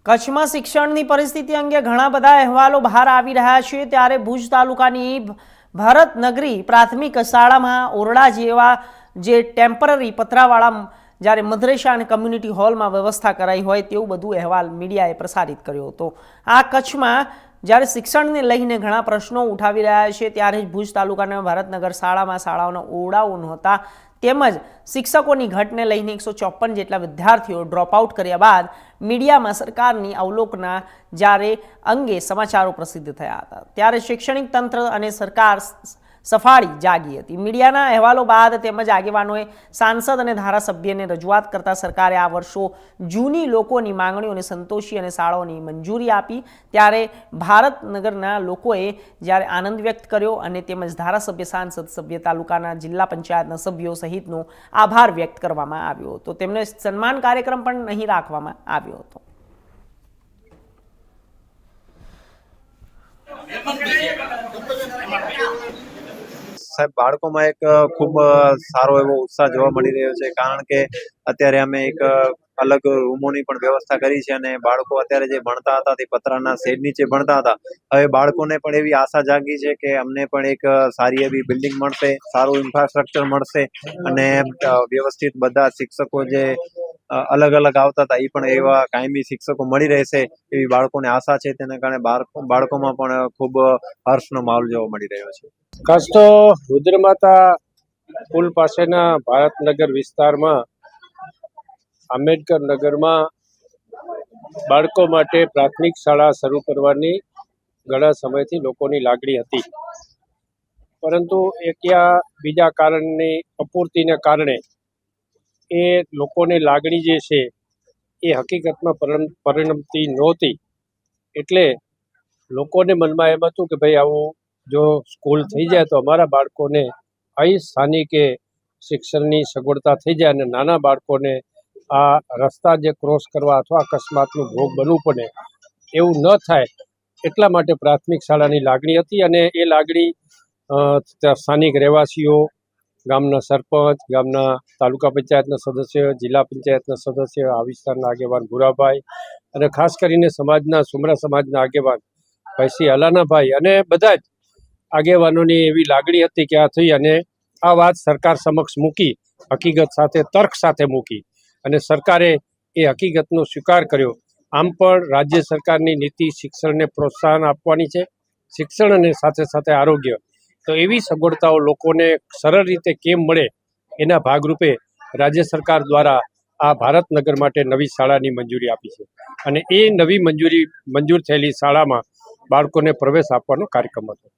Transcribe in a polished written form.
કચ્છમાં શિક્ષણની પરિસ્થિતિ અંગે ઘણા બધા અહેવાલો બહાર આવી રહ્યા છે ત્યારે ભુજ તાલુકાની ભરતનગરી પ્રાથમિક શાળામાં ઓરડા જેવા જે ટેમ્પરરી પતરાવાળા જ્યારે મદ્રેસા અને કમ્યુનિટી હોલમાં વ્યવસ્થા કરાઈ હોય તેવું બધું અહેવાલ મીડિયાએ પ્રસારિત કર્યો હતો। આ કચ્છમાં જ્યારે શિક્ષણને લઈને ઘણા પ્રશ્નો ઉઠાવી રહ્યા છે ત્યારે ભુજ તાલુકાના ભરતનગર શાળામાં શાળાઓના ઓરડાઓ નહોતા તેમજ શિક્ષકોની ઘટને લઈને 154 જેટલા વિદ્યાર્થીઓ ડ્રોપ આઉટ કર્યા બાદ મીડિયામાં સરકારની અવલોકના જ્યારે અંગે સમાચારો પ્રસિદ્ધ થયા હતા ત્યારે શૈક્ષણિક તંત્ર અને સરકાર સફાળી જાગી હતી। મીડિયાના અહેવાલો બાદ તેમજ આગેવાનોએ સાંસદ અને ધારાસભ્યને રજૂઆત કરતા સરકારે આ વર્ષો જૂની લોકોની માંગણીઓને સંતોષી અને શાળાઓની મંજૂરી આપી ત્યારે ભારતનગરના લોકોએ જ્યારે આનંદ વ્યક્ત કર્યો અને તેમજ ધારાસભ્ય સાંસદ સભ્ય તાલુકાના જિલ્લા પંચાયતના સભ્યો સહિતનો આભાર વ્યક્ત કરવામાં આવ્યો હતો। તેમને સન્માન કાર્યક્રમ પણ અહીં રાખવામાં આવ્યો હતો। સાહેબ, બાળકોમાં એક ખૂબ સારો એવો ઉત્સાહ જોવા મળી રહ્યો છે કારણ કે અત્યારે અમે એક અલગ રૂમોની પણ વ્યવસ્થા કરી છે અને બાળકો અત્યારે જે ભણતા હતા તે પતરાના શેડ નીચે ભણતા હતા। હવે બાળકોને પણ એવી આશા જાગી છે કે અમને પણ એક સારી એવી બિલ્ડિંગ મળશે, સારું ઇન્ફ્રાસ્ટ્રક્ચર મળશે અને વ્યવસ્થિત બધા શિક્ષકો જે અલગ અલગ આવતા હતા એ પણ એવા કાયમી શિક્ષકો મળી રહેશે એવી બાળકોને આશા છે। તેના કારણે બાળકોમાં પણ ખૂબ હર્ષનો માહોલ જોવા મળી રહ્યો છે। ખાસ તો રુદ્રમાતા પુલ પાસેના ભારતનગર વિસ્તારમાં આંબેડકર નગરમાં બાળકો માટે પ્રાથમિક શાળા શરૂ કરવાની ઘણા સમયથી લોકોની લાગણી હતી, પરંતુ બીજા કારણની અપૂર્તિને કારણે એ લોકોની લાગણી જે છે એ હકીકતમાં પરિણમતી નહોતી। એટલે લોકોને મનમાં એમ હતું કે ભાઈ આવું જો સ્કૂલ થઈ જાય તો અમારા બાળકોને અહીં સ્થાનિકે શિક્ષણની સગવડતા થઈ જાય અને નાના બાળકોને આ રસ્તા જે ક્રોસ કરવા અથવા અકસ્માતનો ભોગ બનવું પડે એવું ન થાય એટલા માટે પ્રાથમિક શાળાની લાગણી હતી અને એ લાગણી સ્થાનિક રહેવાસીઓ, ગામના સરપંચ, ગામના તાલુકા પંચાયતના સદસ્ય, જિલ્લા પંચાયતના સદસ્ય, આ વિસ્તારના આગેવાન ભૂરાભાઈ અને ખાસ કરીને સુમરા સમાજના આગેવાન ભાઈ શ્રી અલાનાભાઈ અને બધા જ આગેવાનોની એવી લાગણી હતી કે આ થઈ અને આ વાત સરકાર સમક્ષ મૂકી, હકીકત સાથે તર્ક સાથે મૂકી અને સરકારે એ હકીકતનો સ્વીકાર કર્યો। આમ પણ રાજ્ય સરકારની નીતિ શિક્ષણને પ્રોત્સાહન આપવાની છે, શિક્ષણ અને સાથે સાથે આરોગ્ય, તો એવી સગવડતાઓ લોકોને સરળ રીતે કેમ મળે એના ભાગરૂપે રાજ્ય સરકાર દ્વારા આ ભારતનગર માટે નવી શાળાની મંજૂરી આપી છે અને એ નવી મંજૂર થયેલી શાળામાં બાળકોને પ્રવેશ આપવાનો કાર્યક્રમ હતો।